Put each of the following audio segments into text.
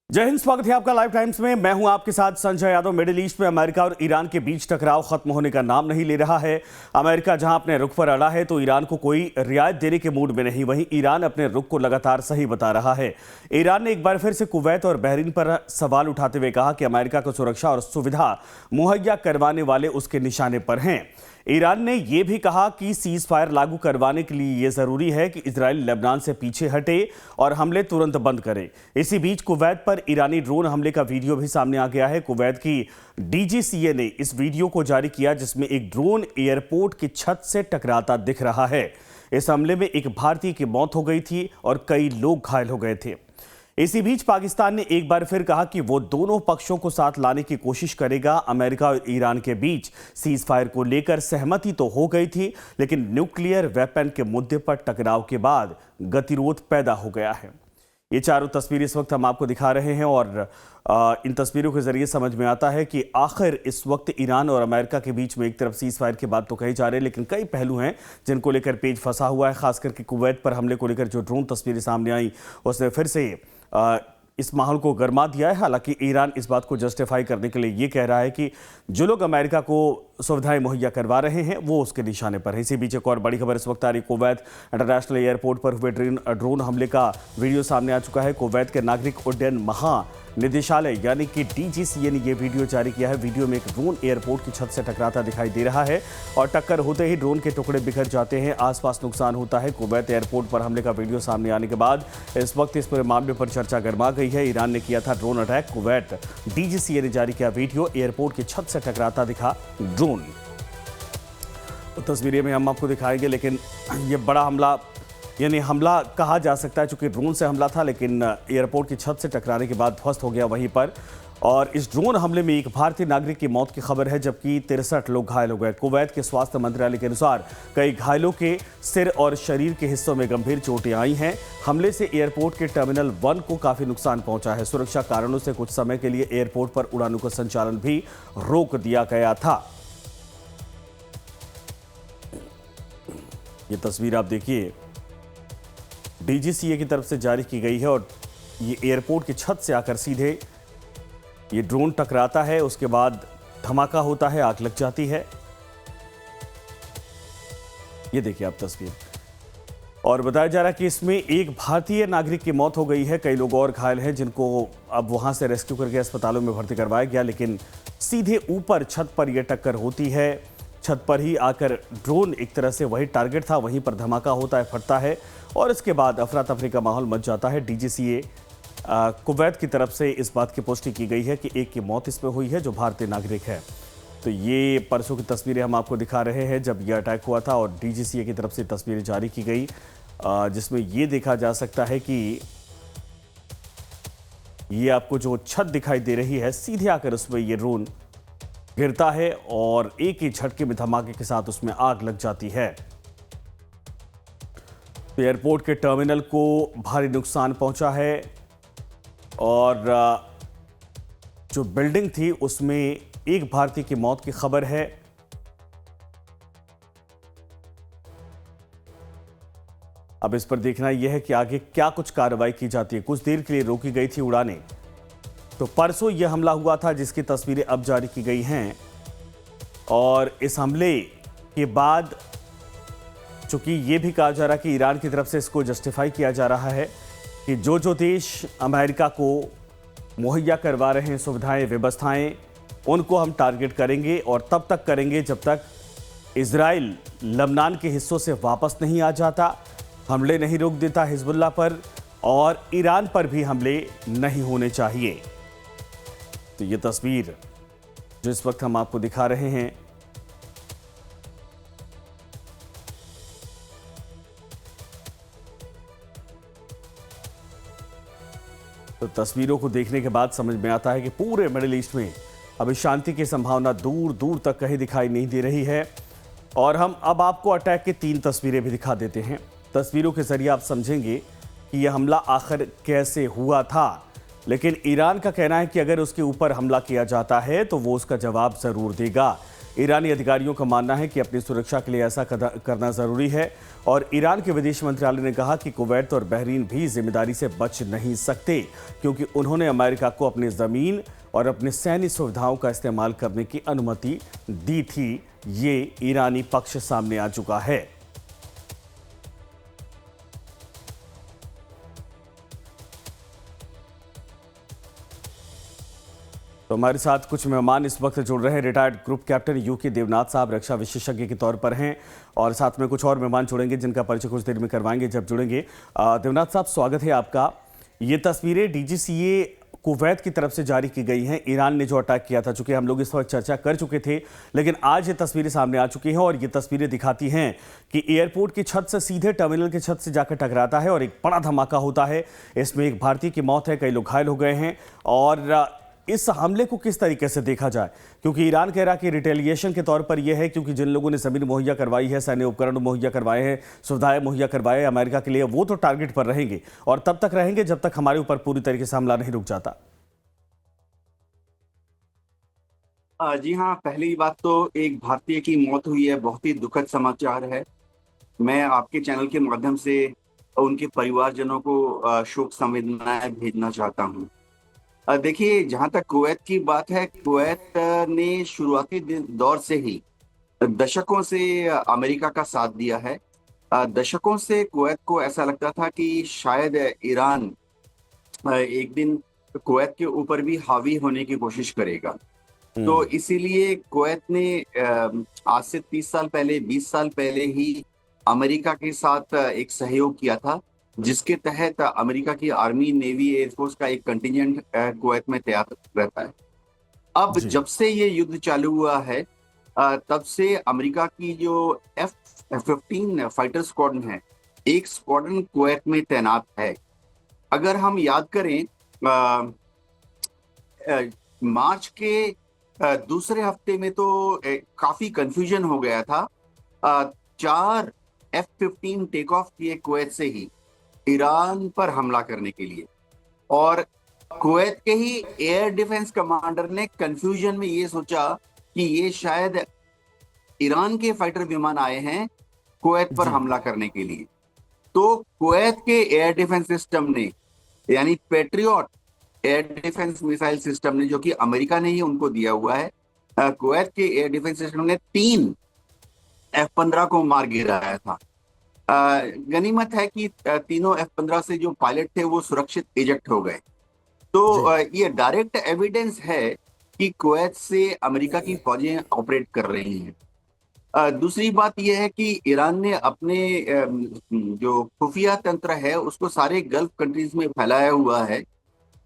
जय हिंद, स्वागत है आपका लाइव टाइम्स में। मैं हूं आपके साथ संजय यादव। मिडिल ईस्ट में अमेरिका और ईरान के बीच टकराव खत्म होने का नाम नहीं ले रहा है। अमेरिका जहां अपने रुख पर अड़ा है तो ईरान को कोई रियायत देने के मूड में नहीं। वहीं ईरान अपने रुख को लगातार सही बता रहा है। ईरान ने एक बार फिर से कुवैत और बहरीन पर सवाल उठाते हुए कहा कि अमेरिका को सुरक्षा और सुविधा मुहैया करवाने वाले उसके निशाने पर हैं। ईरान ने यह भी कहा कि सीज फायर लागू करवाने के लिए यह जरूरी है कि इजराइल लेबनान से पीछे हटे और हमले तुरंत बंद करे। इसी बीच कुवैत पर ईरानी ड्रोन हमले का वीडियो भी सामने आ गया है। कुवैत की डीजीसीए ने इस वीडियो को जारी किया जिसमें एक ड्रोन एयरपोर्ट की छत से टकराता दिख रहा है। इस हमले में एक भारतीय की मौत हो गई थी और कई लोग घायल हो गए थे। इसी बीच पाकिस्तान ने एक बार फिर कहा कि वो दोनों पक्षों को साथ लाने की कोशिश करेगा। अमेरिका और ईरान के बीच सीज फायर को लेकर सहमति तो हो गई थी, लेकिन न्यूक्लियर वेपन के मुद्दे पर टकराव के बाद गतिरोध पैदा हो गया है। ये चारों तस्वीरें इस वक्त हम आपको दिखा रहे हैं और इन तस्वीरों के जरिए समझ में आता है कि आखिर इस वक्त ईरान और अमेरिका के बीच में एक तरफ सीज फायर की बात तो कही जा रही है, लेकिन कई पहलू हैं जिनको लेकर पेच फंसा हुआ है। खास करके कुवैत पर हमले को लेकर जो ड्रोन तस्वीरें सामने आई उसने फिर से इस माहौल को गरमा दिया है। हालांकि ईरान इस बात को जस्टिफाई करने के लिए ये कह रहा है कि जो लोग अमेरिका को सुविधाएं मुहैया करवा रहे हैं वो उसके निशाने पर है। इसी बीच एक और बड़ी खबर इस वक्त आ रही। कुवैत इंटरनेशनल एयरपोर्ट पर हुए ड्रोन हमले का वीडियो सामने आ चुका है। कुवैत के नागरिक उड्डयन महानिदेशालय यानी कि डीजीसीए ने यह वीडियो जारी किया है। वीडियो में एक ड्रोन एयरपोर्ट की छत से टकराता दिखाई दे रहा है और टक्कर होते ही ड्रोन के टुकड़े बिखर जाते हैं, आसपास नुकसान होता है। कुवैत एयरपोर्ट पर हमले का वीडियो सामने आने के बाद इस वक्त इस पूरे मामले पर चर्चा गर्मा गई है। ईरान ने किया था ड्रोन अटैक, कुवैत डीजीसीए ने जारी किया वीडियो, एयरपोर्ट की छत से टकराता दिखा ड्रोन। तो तस्वीरें में हम आपको दिखाएंगे, लेकिन ये बड़ा हमला यानी हमला कहा जा सकता है चूंकि ड्रोन से हमला था, लेकिन एयरपोर्ट की छत से टकराने के बाद ध्वस्त हो गया वहीं पर। और इस ड्रोन हमले में एक भारतीय नागरिक की मौत की खबर है, जबकि 63 लोग घायल हो गए। कुवैत के स्वास्थ्य मंत्रालय के अनुसार कई घायलों के सिर और शरीर के हिस्सों में गंभीर चोटें आई हैं। हमले से एयरपोर्ट के टर्मिनल 1 को काफी नुकसान पहुंचा है। सुरक्षा कारणों से कुछ समय के लिए एयरपोर्ट पर उड़ानों का संचालन भी रोक दिया गया था। ये तस्वीर आप देखिए, डीजीसीए की तरफ से जारी की गई है और ये एयरपोर्ट की छत से आकर सीधे ये ड्रोन टकराता है। उसके बाद धमाका होता है, आग लग जाती है। ये देखिए आप तस्वीर। और बताया जा रहा है कि इसमें एक भारतीय नागरिक की मौत हो गई है, कई लोग और घायल हैं जिनको अब वहां से रेस्क्यू करके अस्पतालों में भर्ती करवाया गया। लेकिन सीधे ऊपर छत पर यह टक्कर होती है। छत पर ही आकर ड्रोन एक तरह से वही टारगेट था, वहीं पर धमाका होता है, फटता है और इसके बाद अफरा तफरी का माहौल मच जाता है। डीजीसीए कुवैत की तरफ से इस बात की पुष्टि की गई है कि एक की मौत इसमें हुई है जो भारतीय नागरिक है। तो ये परसों की तस्वीरें हम आपको दिखा रहे हैं जब यह अटैक हुआ था और डीजीसीए की तरफ से तस्वीरें जारी की गई, जिसमें ये देखा जा सकता है कि ये आपको जो छत दिखाई दे रही है सीधे आकर उसमें ये ड्रोन गिरता है और एक ही झटके में धमाके के साथ उसमें आग लग जाती है। तो एयरपोर्ट के टर्मिनल को भारी नुकसान पहुंचा है और जो बिल्डिंग थी उसमें एक भारतीय की मौत की खबर है। अब इस पर देखना यह है कि आगे क्या कुछ कार्रवाई की जाती है। कुछ देर के लिए रोकी गई थी उड़ानें। तो परसों यह हमला हुआ था जिसकी तस्वीरें अब जारी की गई हैं और इस हमले के बाद चूंकि यह भी कहा जा रहा है कि ईरान की तरफ से इसको जस्टिफाई किया जा रहा है कि जो देश अमेरिका को मुहैया करवा रहे हैं सुविधाएं, व्यवस्थाएं, उनको हम टारगेट करेंगे और तब तक करेंगे जब तक इजराइल लेबनान के हिस्सों से वापस नहीं आ जाता, हमले नहीं रोक देता हिजबुल्लाह पर और ईरान पर भी हमले नहीं होने चाहिए। तो ये तस्वीर जो इस वक्त हम आपको दिखा रहे हैं, तो तस्वीरों को देखने के बाद समझ में आता है कि पूरे मिडिल ईस्ट में अभी शांति की संभावना दूर दूर तक कहीं दिखाई नहीं दे रही है। और हम अब आपको अटैक की 3 तस्वीरें भी दिखा देते हैं। तस्वीरों के जरिए आप समझेंगे कि यह हमला आखिर कैसे हुआ था। लेकिन ईरान का कहना है कि अगर उसके ऊपर हमला किया जाता है तो वो उसका जवाब जरूर देगा। ईरानी अधिकारियों का मानना है कि अपनी सुरक्षा के लिए ऐसा करना जरूरी है और ईरान के विदेश मंत्रालय ने कहा कि कुवैत और बहरीन भी जिम्मेदारी से बच नहीं सकते क्योंकि उन्होंने अमेरिका को अपनी जमीन और अपने सैन्य सुविधाओं का इस्तेमाल करने की अनुमति दी थी। ये ईरानी पक्ष सामने आ चुका है। तो हमारे साथ कुछ मेहमान इस वक्त जुड़ रहे हैं। Retired group captain UK Devnath sahab रक्षा विशेषज्ञ के तौर पर हैं और साथ में कुछ और मेहमान जुड़ेंगे जिनका परिचय कुछ देर में करवाएंगे जब जुड़ेंगे। देवनाथ साहब, स्वागत है आपका। ये तस्वीरें डीजीसीए कुवैत की तरफ से जारी की गई हैं। ईरान ने जो अटैक किया था, चूंकि हम लोग इस वक्त चर्चा कर चुके थे, लेकिन आज ये तस्वीरें सामने आ चुकी हैं और ये तस्वीरें दिखाती हैं कि एयरपोर्ट की छत से सीधे टर्मिनल की छत से जाकर टकराता है और एक बड़ा धमाका होता है। इसमें एक भारतीय की मौत है, कई लोग घायल हो गए हैं। और इस हमले को किस तरीके से देखा जाए, क्योंकि ईरान कह रहा कि रिटेलिएशन के तौर पर यह है क्योंकि जिन लोगों ने जमीन मुहैया करवाई है, सैन्य उपकरण मुहैया करवाए हैं, सुविधाएं मुहैया करवाए अमेरिका के लिए, वो तो टारगेट पर रहेंगे और तब तक रहेंगे जब तक हमारे ऊपर पूरी तरीके से हमला नहीं रुक जाता। जी हाँ, पहली बात तो एक भारतीय की मौत हुई है, बहुत ही दुखद समाचार है। मैं आपके चैनल के माध्यम से उनके परिवारजनों को शोक संवेदनाएं भेजना चाहता हूँ। देखिए, जहाँ तक कुवैत की बात है, कुवैत ने शुरुआती दौर से ही दशकों से अमेरिका का साथ दिया है। दशकों से कुवैत को ऐसा लगता था कि शायद ईरान एक दिन कुवैत के ऊपर भी हावी होने की कोशिश करेगा। तो इसीलिए कुवैत ने आज से 30 साल पहले, 20 साल पहले ही अमेरिका के साथ एक सहयोग किया था, जिसके तहत अमेरिका की आर्मी, नेवी, एयरफोर्स का एक कंटिजेंट कुवैत में तैयार रहता है। अब जब से ये युद्ध चालू हुआ है, तब से अमेरिका की जो F-15 फाइटर स्क्वाड्रन है, एक स्क्वाड्रन कुवैत में तैनात है। अगर हम याद करें, मार्च के दूसरे हफ्ते में तो काफी कंफ्यूजन हो गया था। 4 F-15 टेक ऑफ किए कुवैत से ही ईरान पर हमला करने के लिए, और कुवैत के ही एयर डिफेंस कमांडर ने कंफ्यूजन में ये सोचा कि ये शायद ईरान के फाइटर विमान आए हैं कुवैत पर हमला करने के लिए। तो कुवैत के एयर डिफेंस सिस्टम ने, यानी patriot air defence missile system ने, जो कि अमेरिका ने ही उनको दिया हुआ है, कुवैत के एयर डिफेंस सिस्टम ने 3 F-15 को मार गिराया था। गनीमत है कि तीनों F-15 से जो पायलट थे वो सुरक्षित इजेक्ट हो गए। तो ये डायरेक्ट एविडेंस है कि कुवैत से अमेरिका की फौजें ऑपरेट कर रही हैं। दूसरी बात यह है कि ईरान ने अपने जो खुफिया तंत्र है उसको सारे गल्फ कंट्रीज में फैलाया हुआ है,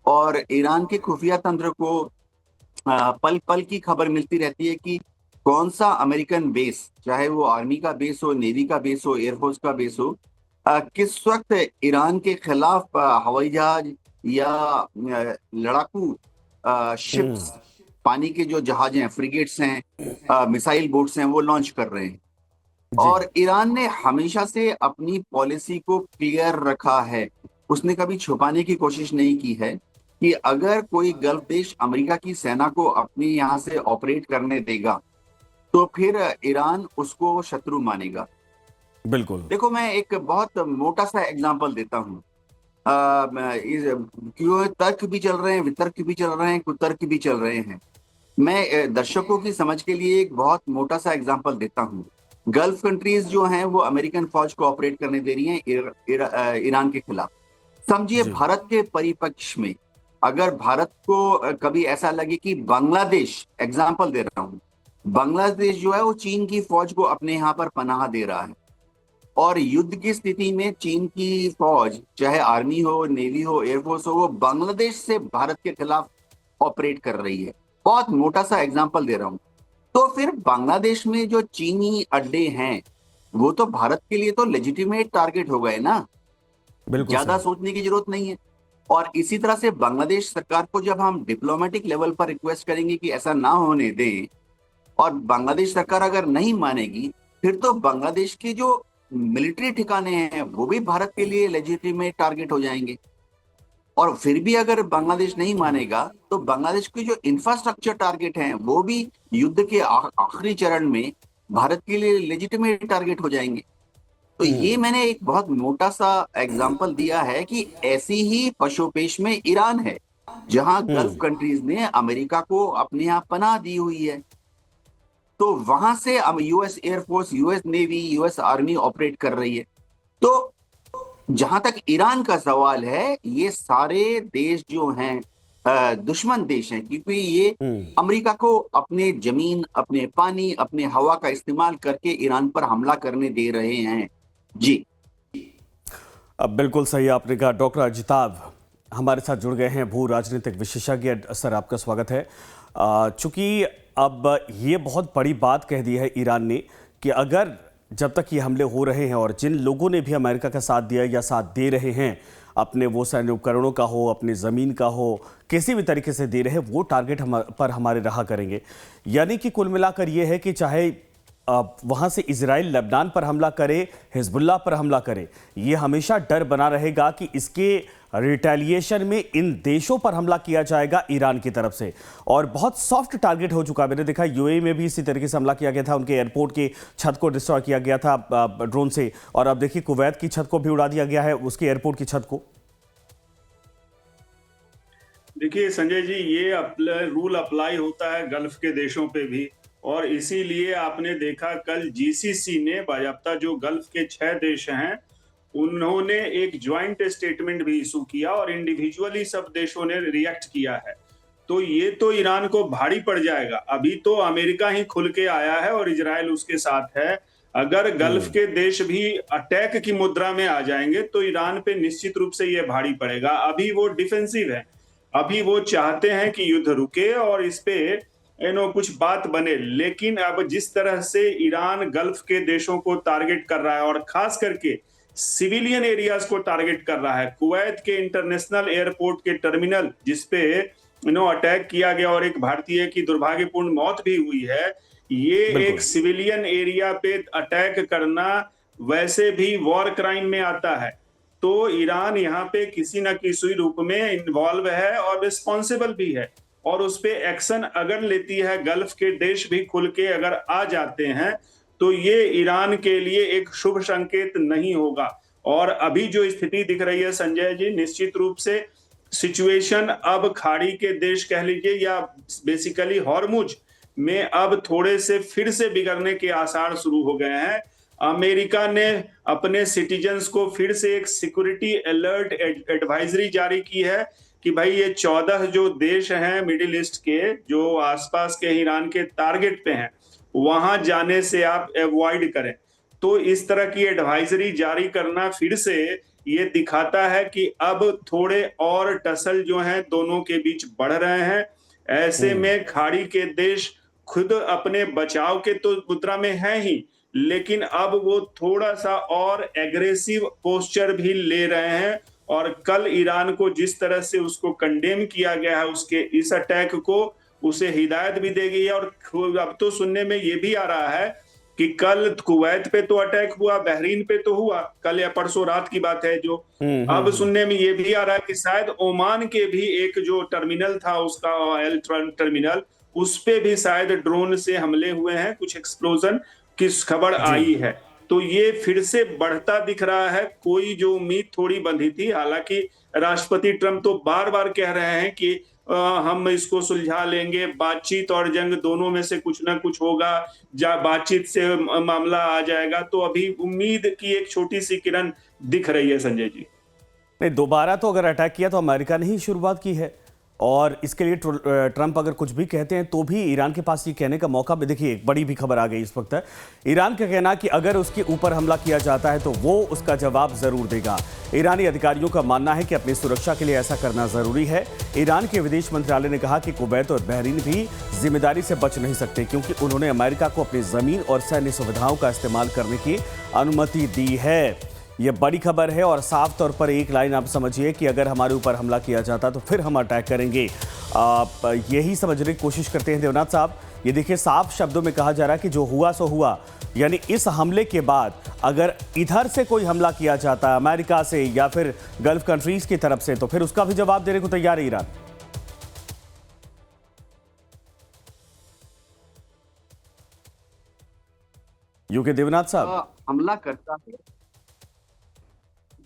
और ईरान के खुफिया तंत्र को पल पल की खबर मिलती रहती है कि कौन सा अमेरिकन बेस, चाहे वो आर्मी का बेस हो, नेवी का बेस हो, एयरफोर्स का बेस हो, किस वक्त ईरान के खिलाफ हवाई जहाज या लड़ाकू शिप्स, पानी के जो जहाज हैं, फ्रिगेट्स हैं, मिसाइल बोट्स हैं, वो लॉन्च कर रहे हैं। और ईरान ने हमेशा से अपनी पॉलिसी को क्लियर रखा है, उसने कभी छुपाने की कोशिश नहीं की है कि अगर कोई गल्फ देश अमेरिका की सेना को अपने यहाँ से ऑपरेट करने देगा तो फिर ईरान उसको शत्रु मानेगा। बिल्कुल। देखो, मैं एक बहुत मोटा सा एग्जांपल देता हूँ। क्यों तर्क भी चल रहे हैं, वितर्क भी चल रहे हैं, कुतर्क भी चल रहे हैं। मैं दर्शकों की समझ के लिए एक बहुत मोटा सा एग्जांपल देता हूँ। गल्फ कंट्रीज जो हैं वो अमेरिकन फौज को ऑपरेट करने दे रही हैं ईरान के खिलाफ। समझिए, भारत के परिप्रेक्ष्य में अगर भारत को कभी ऐसा लगे कि बांग्लादेश, एग्जांपल दे रहा हूँ, बांग्लादेश जो है वो चीन की फौज को अपने यहाँ पर पनाह दे रहा है, और युद्ध की स्थिति में चीन की फौज, चाहे आर्मी हो, नेवी हो, एयरफोर्स हो, वो बांग्लादेश से भारत के खिलाफ ऑपरेट कर रही है। बहुत मोटा सा एग्जांपल दे रहा हूँ। तो फिर बांग्लादेश में जो चीनी अड्डे हैं वो तो भारत के लिए तो लेजिटिमेट टारगेट हो गए ना, ज्यादा सोचने की जरूरत नहीं है। और इसी तरह से बांग्लादेश सरकार को जब हम डिप्लोमेटिक लेवल पर रिक्वेस्ट करेंगे कि ऐसा ना होने दें, और बांग्लादेश सरकार अगर नहीं मानेगी, फिर तो बांग्लादेश के जो मिलिट्री ठिकाने हैं वो भी भारत के लिए लेजिटिमेट टारगेट हो जाएंगे। और फिर भी अगर बांग्लादेश नहीं मानेगा तो बांग्लादेश के जो इंफ्रास्ट्रक्चर टारगेट हैं वो भी युद्ध के आखिरी चरण में भारत के लिए लेजिटिमेट टारगेट हो जाएंगे। तो ये मैंने एक बहुत मोटा सा एग्जांपल दिया है कि ऐसी ही पशोपेश में ईरान है, जहां गल्फ कंट्रीज ने अमेरिका को अपने यहाँ पनाह दी हुई है। तो वहां से अब US air force, US navy, US army operate कर रही है। तो जहां तक ईरान का सवाल है, ये सारे देश जो हैं दुश्मन देश हैं, क्योंकि ये अमेरिका को अपने जमीन, अपने पानी, अपने हवा का इस्तेमाल करके ईरान पर हमला करने दे रहे हैं। जी अब बिल्कुल सही आपने कहा। डॉक्टर अजिताभ हमारे साथ जुड़ गए हैं, भू राजनीतिक विशेषज्ञ। सर, आपका स्वागत है। चूंकि अब ये बहुत बड़ी बात कह दी है ईरान ने कि अगर जब तक ये हमले हो रहे हैं और जिन लोगों ने भी अमेरिका का साथ दिया या साथ दे रहे हैं, अपने वो सैन्य उपकरणों का हो, अपनी ज़मीन का हो, किसी भी तरीके से दे रहे हैं, वो टारगेट पर हमारे रहा करेंगे। यानी कि कुल मिलाकर ये है कि चाहे वहाँ से इजराइल लेबनान पर हमला करे, हिजबुल्लाह पर हमला करे, ये हमेशा डर बना रहेगा कि इसके रिटेलिएशन में इन देशों पर हमला किया जाएगा ईरान की तरफ से। और बहुत सॉफ्ट टारगेट हो चुका है। मैंने देखा यूएई में भी इसी तरीके से हमला किया गया था, उनके एयरपोर्ट की छत को डिस्ट्रॉय किया गया था ड्रोन से। और अब देखिए कुवैत की छत को भी उड़ा दिया गया है, उसके एयरपोर्ट की छत को। देखिए संजय जी, ये रूल अप्लाई होता है गल्फ के देशों पे भी, और इसीलिए आपने देखा कल जीसीसी ने बाकायदा जो गल्फ के 6 देश हैं उन्होंने एक ज्वाइंट स्टेटमेंट भी इशू किया और इंडिविजुअली सब देशों ने रिएक्ट किया है। तो ये तो ईरान को भारी पड़ जाएगा। अभी तो अमेरिका ही खुल के आया है और इजराइल उसके साथ है। अगर गल्फ के देश भी अटैक की मुद्रा में आ जाएंगे तो ईरान पे निश्चित रूप से ये भारी पड़ेगा। अभी वो डिफेंसिव है, अभी वो चाहते हैं कि युद्ध रुके और इस पे कुछ बात बने। लेकिन अब जिस तरह से ईरान गल्फ के देशों को टारगेट कर रहा है और खास करके सिविलियन एरियाज को टारगेट कर रहा है, कुवैत के इंटरनेशनल एयरपोर्ट के टर्मिनल जिसपे अटैक किया गया और एक भारतीय की दुर्भाग्यपूर्ण मौत भी हुई है, ये एक सिविलियन एरिया पे अटैक करना वैसे भी वॉर क्राइम में आता है। तो ईरान यहाँ पे किसी न किसी रूप में इन्वॉल्व है और रिस्पॉन्सिबल भी है, और उस पे एक्शन अगर लेती है, गल्फ के देश भी खुल के अगर आ जाते हैं तो ये ईरान के लिए एक शुभ संकेत नहीं होगा। और अभी जो स्थिति दिख रही है संजय जी, निश्चित रूप से सिचुएशन अब खाड़ी के देश कह लीजिए या बेसिकली हॉर्मुज में अब थोड़े से फिर से बिगड़ने के आसार शुरू हो गए हैं। अमेरिका ने अपने सिटीजन्स को फिर से एक सिक्योरिटी अलर्ट एडवाइजरी जारी की है कि भाई ये 14 जो देश हैं मिडिल ईस्ट के, जो आसपास के ईरान के टारगेट पे हैं, वहां जाने से आप अवॉइड करें। तो इस तरह की एडवाइजरी जारी करना फिर से ये दिखाता है कि अब थोड़े और टसल जो हैं दोनों के बीच बढ़ रहे हैं। ऐसे में खाड़ी के देश खुद अपने बचाव के तो मुद्रा में है ही, लेकिन अब वो थोड़ा सा और एग्रेसिव पोस्चर भी ले रहे हैं। और कल ईरान को जिस तरह से उसको कंडेम किया गया है उसके इस अटैक को, उसे हिदायत भी दी गई है। और अब तो सुनने में ये भी आ रहा है कि कल कुवैत पे तो अटैक हुआ, बहरीन पे तो हुआ, कल या परसों रात की बात है जो अब सुनने में ये भी आ रहा है कि शायद ओमान के भी एक जो टर्मिनल था उसका ऑयल टर्मिनल, उस पे भी शायद ड्रोन से हमले हुए हैं, कुछ एक्सप्लोजन की खबर आई है। तो ये फिर से बढ़ता दिख रहा है। कोई जो उम्मीद थोड़ी बंधी थी, हालांकि राष्ट्रपति ट्रंप तो बार बार कह रहे हैं कि हम इसको सुलझा लेंगे, बातचीत और जंग दोनों में से कुछ ना कुछ होगा, बातचीत से मामला आ जाएगा। तो अभी उम्मीद की एक छोटी सी किरण दिख रही है संजय जी। नहीं, दोबारा तो अगर अटैक किया तो अमेरिका ने ही शुरुआत की है, और इसके लिए ट्रंप अगर कुछ भी कहते हैं तो भी ईरान के पास ये कहने का मौका भी। देखिए, एक बड़ी भी खबर आ गई इस वक्त है, ईरान का कहना कि अगर उसके ऊपर हमला किया जाता है तो वो उसका जवाब जरूर देगा। ईरानी अधिकारियों का मानना है कि अपनी सुरक्षा के लिए ऐसा करना जरूरी है। ईरान के विदेश मंत्रालय ने कहा कि कुवैत और बहरीन भी जिम्मेदारी से बच नहीं सकते, क्योंकि उन्होंने अमेरिका को अपनी जमीन और सैन्य सुविधाओं का इस्तेमाल करने की अनुमति दी है। ये बड़ी खबर है और साफ तौर पर एक लाइन आप समझिए कि अगर हमारे ऊपर हमला किया जाता तो फिर हम अटैक करेंगे। आप यही समझने की कोशिश करते हैं देवनाथ साहब। ये देखिए, साफ शब्दों में कहा जा रहा है कि जो हुआ सो हुआ, यानी इस हमले के बाद अगर इधर से कोई हमला किया जाता है अमेरिका से या फिर गल्फ कंट्रीज की तरफ से, तो फिर उसका भी जवाब देने को तैयार है ईरान। यूके देवनाथ साहब, हमला करता है।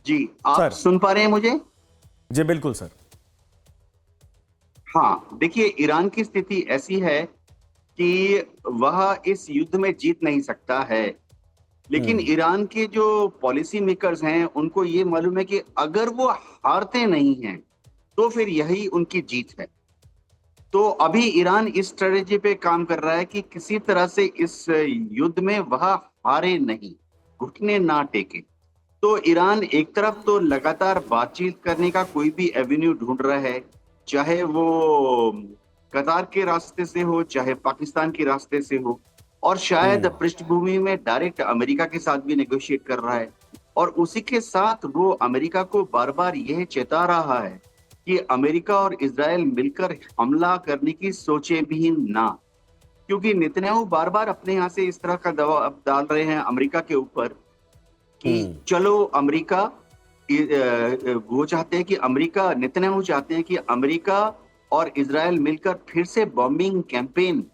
जी, आप सर। सुन पा रहे हैं मुझे? जी बिल्कुल सर। हाँ, देखिए, ईरान की स्थिति ऐसी है कि वह इस युद्ध में जीत नहीं सकता है, लेकिन ईरान के जो पॉलिसी मेकर्स हैं उनको ये मालूम है कि अगर वो हारते नहीं हैं तो फिर यही उनकी जीत है। तो अभी ईरान इस स्ट्रेटेजी पे काम कर रहा है कि किसी तरह से इस युद्ध में वह हारे नहीं, घुटने ना टेके। तो ईरान एक तरफ तो लगातार बातचीत करने का कोई भी एवेन्यू ढूंढ रहा है, चाहे वो कतार के रास्ते से हो, चाहे पाकिस्तान के रास्ते से हो, और शायद पृष्ठभूमि में डायरेक्ट अमेरिका के साथ भी नेगोशिएट कर रहा है। और उसी के साथ वो अमेरिका को बार बार यह चेता रहा है कि अमेरिका और इजराइल मिलकर हमला करने की सोचे भी ना, क्योंकि नेतन्याहू बार बार अपने यहाँ से इस तरह का दबाव डाल रहे हैं अमेरिका के ऊपर कि चलो अमेरिका, वो चाहते हैं कि अमेरिका, नेतन्याहू चाहते हैं कि अमेरिका और इजराइल मिलकर फिर से बॉम्बिंग कैंपेन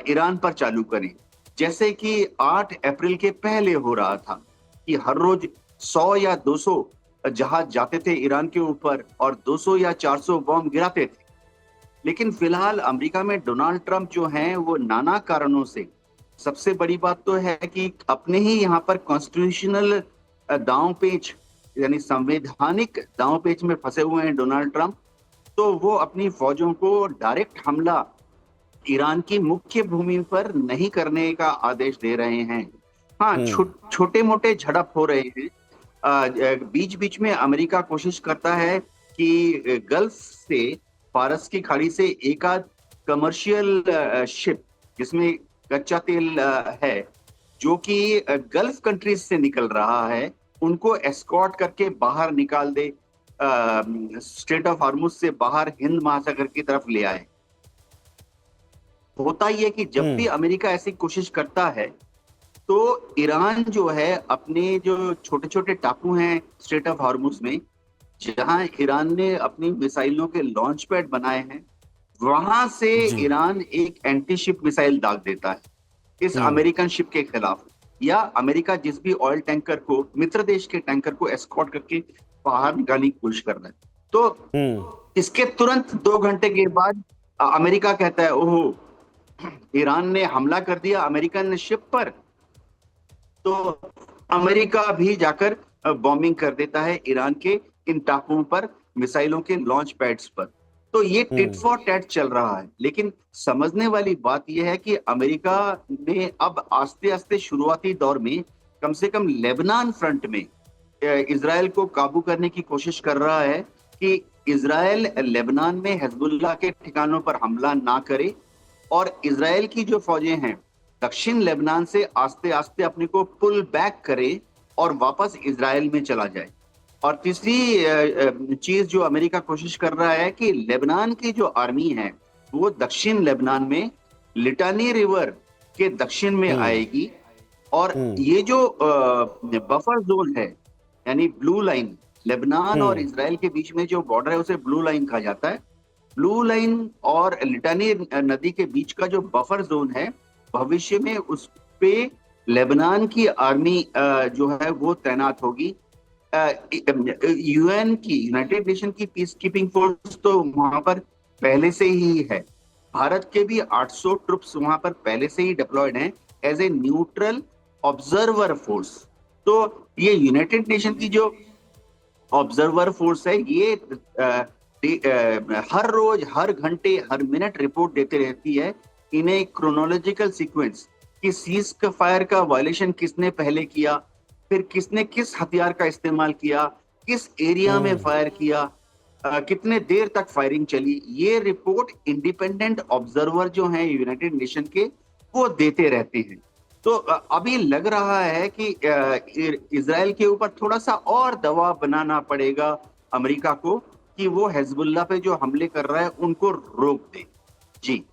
ईरान पर चालू करें, जैसे कि 8 अप्रैल के पहले हो रहा था कि हर रोज 100 या 200 जहाज जाते थे ईरान के ऊपर और 200 या 400 बॉम्ब गिराते थे। लेकिन फिलहाल अमेरिका में डोनाल्ड ट्रंप जो हैं वो नाना कारणों से, सबसे बड़ी बात तो है कि अपने ही यहाँ पर कॉन्स्टिट्यूशनल दांवपेच यानी संवैधानिक दांवपेच में फंसे हुए हैं डोनाल्ड ट्रंप। तो वो अपनी फौजों को डायरेक्ट हमला ईरान की मुख्य भूमि पर नहीं करने का आदेश दे रहे हैं। हाँ, छोटे मोटे झड़प हो रहे हैं। बीच बीच में अमेरिका कोशिश करता है कि गल्फ से, फारस की खाड़ी से एक आध कमर्शियल शिप जिसमें कच्चा तेल है, जो कि गल्फ कंट्रीज से निकल रहा है, उनको एस्कॉर्ट करके बाहर निकाल दे, स्ट्रेट ऑफ हार्मुज से बाहर हिंद महासागर की तरफ ले आए। होता ही है कि जब भी अमेरिका ऐसी कोशिश करता है तो ईरान जो है अपने जो छोटे छोटे टापू हैं स्ट्रेट ऑफ हार्मुज में, जहां ईरान ने अपनी मिसाइलों के लॉन्च पैड बनाए हैं, वहां से ईरान एक एंटी शिप मिसाइल दाग देता है इस अमेरिकन शिप के खिलाफ, या अमेरिका जिस भी ऑयल टैंकर को, मित्र देश के टैंकर को एस्कॉर्ट करके बाहर निकालने की कोशिश कर रहा है। तो इसके तुरंत 2 घंटे के बाद अमेरिका कहता है, ओहो, ईरान ने हमला कर दिया अमेरिकन शिप पर, तो अमेरिका भी जाकर बॉम्बिंग कर देता है ईरान के इन टापुओं पर, मिसाइलों के लॉन्च पैड्स पर। तो ये टिट फॉर टैट चल रहा है। लेकिन समझने वाली बात यह है कि अमेरिका ने अब आस्ते आस्ते शुरुआती दौर में कम से कम लेबनान फ्रंट में इजराइल को काबू करने की कोशिश कर रहा है कि इजराइल लेबनान में हिजबुल्लाह के ठिकानों पर हमला ना करे, और इजराइल की जो फौजें हैं दक्षिण लेबनान से आस्ते आस्ते अपने को पुल बैक करे और वापस इजराइल में चला जाए। और तीसरी चीज जो अमेरिका कोशिश कर रहा है कि लेबनान की जो आर्मी है वो दक्षिण लेबनान में लिटानी रिवर के दक्षिण में आएगी, और ये जो बफर जोन है यानी ब्लू लाइन, लेबनान और इजराइल के बीच में जो बॉर्डर है उसे ब्लू लाइन कहा जाता है। ब्लू लाइन और लिटानी नदी के बीच का जो बफर जोन है, भविष्य में उस पे लेबनान की आर्मी जो है वो तैनात होगी। यूएन की, यूनाइटेड नेशन की पीस कीपिंग फोर्स तो वहां पर पहले से ही है। भारत के भी 800 ट्रुप्स वहां पर पहले से ही डिप्लॉयड हैं as a neutral observer force. तो ये यूनाइटेड नेशन की जो ऑब्जर्वर फोर्स है, ये हर रोज, हर घंटे, हर मिनट रिपोर्ट देते रहती है इन ए क्रोनोलॉजिकल सीक्वेंस कि सीज फायर का वायलेशन किसने पहले किया, फिर किसने किस हथियार का इस्तेमाल किया, किस एरिया में फायर किया, कितने देर तक फायरिंग चली। ये रिपोर्ट इंडिपेंडेंट ऑब्जर्वर जो हैं यूनाइटेड नेशन के, वो देते रहते हैं। तो अभी लग रहा है कि इजराइल के ऊपर थोड़ा सा और दबाव बनाना पड़ेगा अमेरिका को कि वो हिजबुल्लाह पे जो हमले कर रहा है उनको रोक दे। जी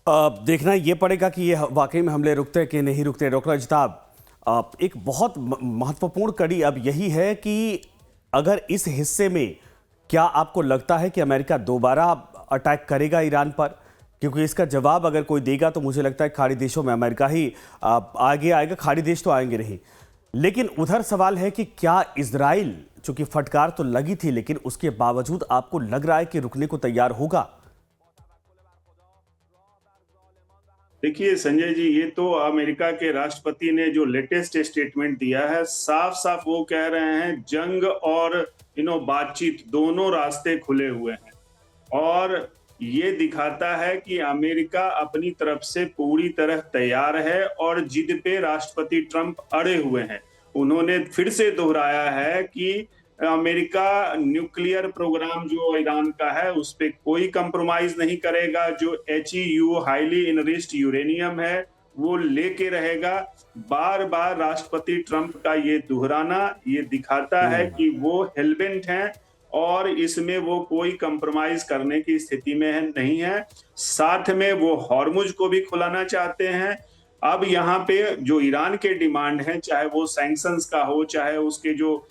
देखना ये पड़ेगा कि ये वाकई में हमले रुकते हैं कि नहीं रुकते। डॉक्टर अजताब, एक बहुत महत्वपूर्ण कड़ी अब यही है कि अगर इस हिस्से में क्या आपको लगता है कि अमेरिका दोबारा अटैक करेगा ईरान पर? क्योंकि इसका जवाब अगर कोई देगा तो मुझे लगता है खाड़ी देशों में अमेरिका ही आगे आएगा, खाड़ी देश तो आएंगे नहीं। लेकिन उधर सवाल है कि क्या इजराइल, चूंकि फटकार तो लगी थी, लेकिन उसके बावजूद आपको लग रहा है कि रुकने को तैयार होगा? देखिए संजय जी, ये तो अमेरिका के राष्ट्रपति ने जो लेटेस्ट स्टेटमेंट दिया है, साफ साफ वो कह रहे हैं जंग और बातचीत दोनों रास्ते खुले हुए हैं। और ये दिखाता है कि अमेरिका अपनी तरफ से पूरी तरह तैयार है और जिद पे राष्ट्रपति ट्रंप अड़े हुए हैं। उन्होंने फिर से दोहराया है कि अमेरिका न्यूक्लियर प्रोग्राम जो ईरान का है उस पे कोई कंप्रोमाइज नहीं करेगा। जो HEU हाईली इनरिच्ड यूरेनियम है वो लेके रहेगा। बार बार राष्ट्रपति ट्रंप का ये दोहराना ये दिखाता है कि वो हेलबेंट हैं और इसमें वो कोई कंप्रोमाइज करने की स्थिति में नहीं है। साथ में वो हॉर्मुज को भी खुलाना चाहते हैं। अब यहाँ पे जो ईरान के डिमांड हैं, चाहे वो सैंक्शंस का हो, चाहे उसके जो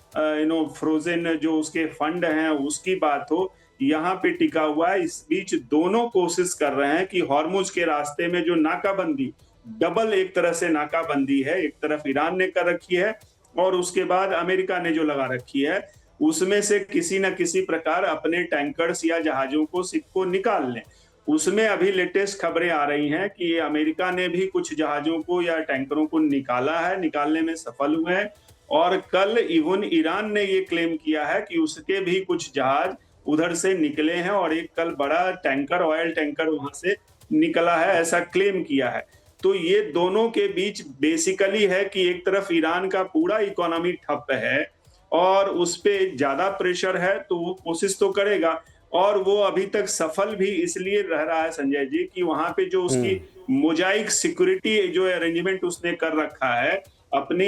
फ्रोजन जो उसके फंड हैं उसकी बात हो, यहाँ पे टिका हुआ है। इस बीच दोनों कोशिश कर रहे हैं कि हॉर्मुज के रास्ते में जो नाकाबंदी, डबल एक तरह से नाकाबंदी है, एक तरफ ईरान ने कर रखी है और उसके बाद अमेरिका ने जो लगा रखी है, उसमें से किसी न किसी प्रकार अपने टैंकर्स या जहाजों को निकाल लें। उसमें अभी लेटेस्ट खबरें आ रही हैं कि अमेरिका ने भी कुछ जहाजों को या टैंकरों को निकाला है, निकालने में सफल हुए हैं। और कल इवन ईरान ने ये क्लेम किया है कि उसके भी कुछ जहाज उधर से निकले हैं और एक कल बड़ा टैंकर, ऑयल टैंकर वहां से निकला है, ऐसा क्लेम किया है। तो ये दोनों के बीच बेसिकली है कि एक तरफ ईरान का पूरा इकोनॉमी ठप है और उस पे ज्यादा प्रेशर है, तो वो कोशिश तो करेगा। और वो अभी तक सफल भी इसलिए रह रहा है संजय जी कि वहां पे जो उसकी मोजाइक सिक्योरिटी जो अरेंजमेंट उसने कर रखा है, अपनी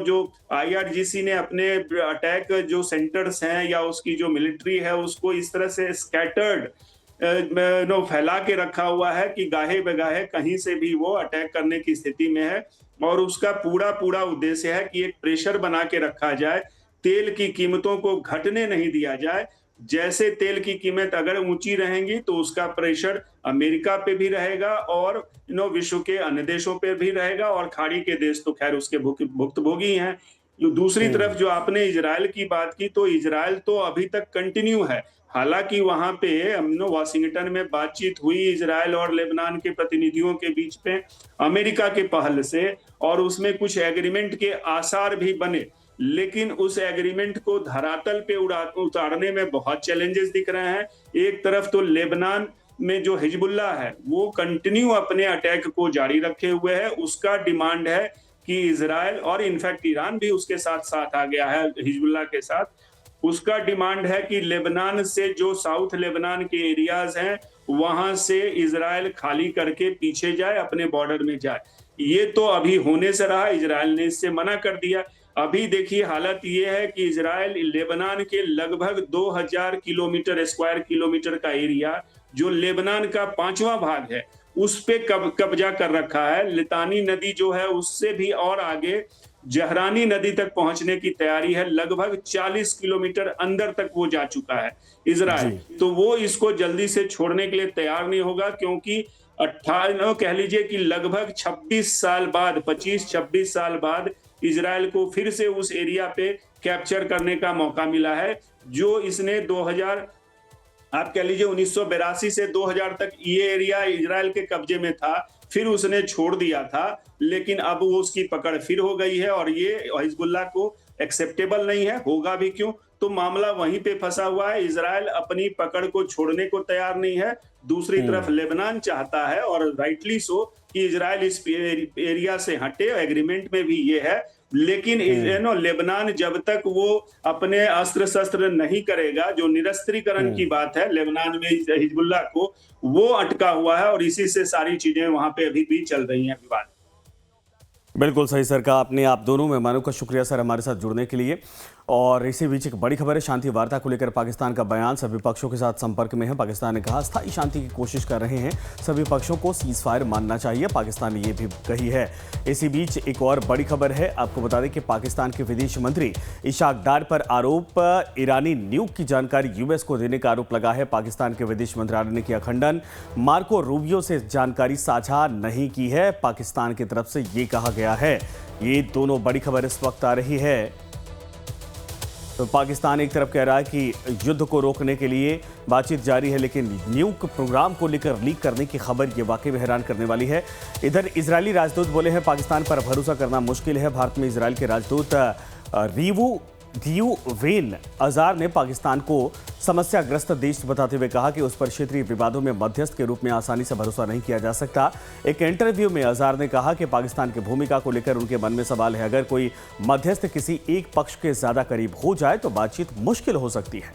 जो IRGC ने अपने अटैक जो सेंटर्स हैं या उसकी जो मिलिट्री है उसको इस तरह से स्कैटर्ड फैला के रखा हुआ है कि गाहे बगाहे कहीं से भी वो अटैक करने की स्थिति में है। और उसका पूरा उद्देश्य है कि एक प्रेशर बना के रखा जाए, तेल की कीमतों को घटने नहीं दिया जाए। जैसे तेल की कीमत अगर ऊंची रहेंगी तो उसका प्रेशर अमेरिका पे भी रहेगा और विश्व के अन्य देशों पे भी रहेगा और खाड़ी के देश तो खैर उसके भुक्तभोगी हैं। दूसरी तरफ जो आपने इजराइल की बात की, तो इजराइल तो अभी तक कंटिन्यू है। हालांकि वहां पे वाशिंगटन में बातचीत हुई इजराइल और लेबनान के प्रतिनिधियों के बीच पे अमेरिका के पहल से, और उसमें कुछ एग्रीमेंट के आसार भी बने, लेकिन उस एग्रीमेंट को धरातल पे उतारने में बहुत चैलेंजेस दिख रहे हैं। एक तरफ तो लेबनान में जो हिजबुल्लाह है वो कंटिन्यू अपने अटैक को जारी रखे हुए है। उसका डिमांड है कि इजराइल, और इनफैक्ट ईरान भी उसके साथ साथ आ गया है हिजबुल्लाह के साथ, उसका डिमांड है कि लेबनान से जो साउथ लेबनान के एरियाज हैं वहां से इजराइल खाली करके पीछे जाए, अपने बॉर्डर में जाए। ये तो अभी होने से रहा, इजराइल ने इससे मना कर दिया। अभी देखिए हालत ये है कि इजराइल लेबनान के लगभग 2000 किलोमीटर स्क्वायर किलोमीटर का एरिया, जो लेबनान का 5वां भाग है, उस पे कब्जा कर रखा है। लितानी नदी जो है उससे भी और आगे जहरानी नदी तक पहुंचने की तैयारी है। लगभग 40 किलोमीटर अंदर तक वो जा चुका है इजराइल। तो वो इसको जल्दी से छोड़ने के लिए तैयार नहीं होगा, क्योंकि 18 कह लीजिए कि लगभग 26 साल बाद, 25-26 साल बाद इजराइल को फिर से उस एरिया पे कैप्चर करने का मौका मिला है, जो इसने 2000 आप कह लीजिए 1982 से 2000 तक ये एरिया इजराइल के कब्जे में था, फिर उसने छोड़ दिया था, लेकिन अब वो उसकी पकड़ फिर हो गई है और ये हिजबुल्लाह को एक्सेप्टेबल नहीं है। होगा भी क्यों, तो मामला वहीं पे फंसा हुआ है। इजराइल अपनी पकड़ को छोड़ने को तैयार नहीं है, दूसरी तरफ लेबनान चाहता है, और राइटली सो, कि इजराइल इस एरिया से हटे। एग्रीमेंट में भी ये है, लेकिन लेबनान जब तक वो अपने अस्त्र शस्त्र नहीं करेगा, जो निरस्त्रीकरण की बात है लेबनान में हिजबुल्लाह को, वो अटका हुआ है और इसी से सारी चीजें वहां पे अभी भी चल रही हैं विवाद। बिल्कुल सही सर कहा आपने। आप दोनों मेहमानों का शुक्रिया सर हमारे साथ जुड़ने के लिए। और इसी बीच एक बड़ी खबर है, शांति वार्ता को लेकर पाकिस्तान का बयान। सभी पक्षों के साथ संपर्क में है। पाकिस्तान ने कहा स्थायी शांति की कोशिश कर रहे हैं, सभी पक्षों को सीज फायर मानना चाहिए। पाकिस्तान ने यह भी कही है। इसी बीच एक और बड़ी खबर है, आपको बता दें कि पाकिस्तान के विदेश मंत्री इशाक डार पर आरोप, ईरानी न्यूक की जानकारी यूएस को देने का आरोप लगा है। पाकिस्तान के विदेश मंत्रालय ने किया खंडन, मार्को रूबियो से जानकारी साझा नहीं की है। पाकिस्तान की तरफ से ये कहा गया है। ये दोनों बड़ी खबर इस वक्त आ रही है। तो पाकिस्तान एक तरफ कह रहा है कि युद्ध को रोकने के लिए बातचीत जारी है, लेकिन न्यूक प्रोग्राम को लेकर लीक करने की खबर ये वाकई में हैरान करने वाली है। इधर इजरायली राजदूत बोले हैं पाकिस्तान पर भरोसा करना मुश्किल है। भारत में इजरायल के राजदूत वेन अजार ने पाकिस्तान को समस्याग्रस्त देश बताते हुए कहा कि उस पर क्षेत्रीय विवादों में मध्यस्थ के रूप में आसानी से भरोसा नहीं किया जा सकता। एक इंटरव्यू में अजार ने कहा कि पाकिस्तान की भूमिका को लेकर उनके मन में सवाल है। अगर कोई मध्यस्थ किसी एक पक्ष के ज्यादा करीब हो जाए तो बातचीत मुश्किल हो सकती है।